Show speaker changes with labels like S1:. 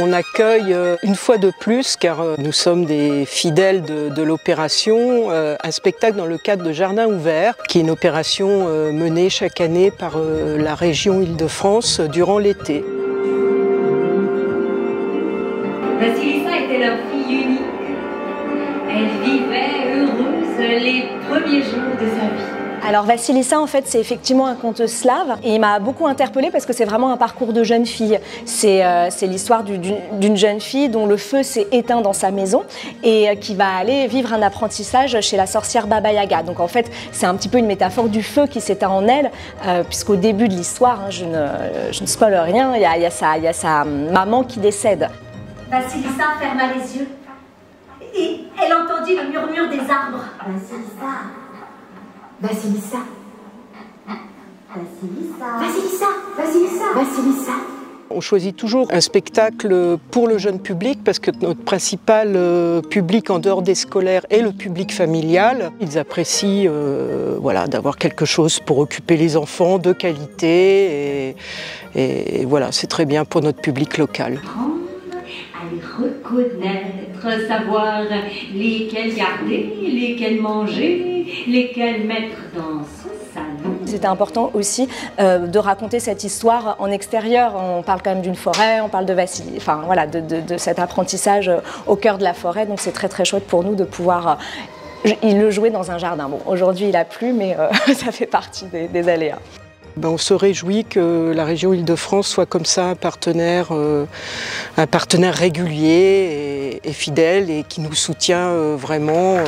S1: On accueille une fois de plus, car nous sommes des fidèles de l'opération, un spectacle dans le cadre de Jardin ouvert, qui est une opération menée chaque année par la région Île-de-France durant l'été.
S2: Vassilissa était leur fille unique. Elle vivait heureuse les premiers jours de sa vie.
S3: Alors Vassilissa, en fait, c'est effectivement un conte slave et il m'a beaucoup interpellée parce que c'est vraiment un parcours de jeune fille. C'est l'histoire d'une jeune fille dont le feu s'est éteint dans sa maison et qui va aller vivre un apprentissage chez la sorcière Baba Yaga. Donc en fait, c'est un petit peu une métaphore du feu qui s'éteint en elle, puisqu'au début de l'histoire, je ne spoil rien, il y a sa maman qui décède.
S4: Vassilissa ferma les yeux et elle entendit le murmure des arbres. Vassilissa. Vassilissa. Vassilissa. Vassilissa. Vassilissa. Vassilissa.
S1: On choisit toujours un spectacle pour le jeune public parce que notre principal public en dehors des scolaires est le public familial. Ils apprécient voilà, d'avoir quelque chose pour occuper les enfants de qualité et voilà, c'est très bien pour notre public local.
S2: Aller reconnaître, savoir lesquels garder, lesquels manger, lesquels mettre dans son salon.
S3: C'était important aussi de raconter cette histoire en extérieur. On parle quand même d'une forêt, on parle de Vassilissa, enfin voilà, de cet apprentissage au cœur de la forêt. Donc c'est très très chouette pour nous de pouvoir le jouer dans un jardin. Bon, aujourd'hui il a plu, mais ça fait partie des aléas.
S1: On se réjouit que la région Île-de-France soit comme ça un partenaire régulier et fidèle et qui nous soutient vraiment.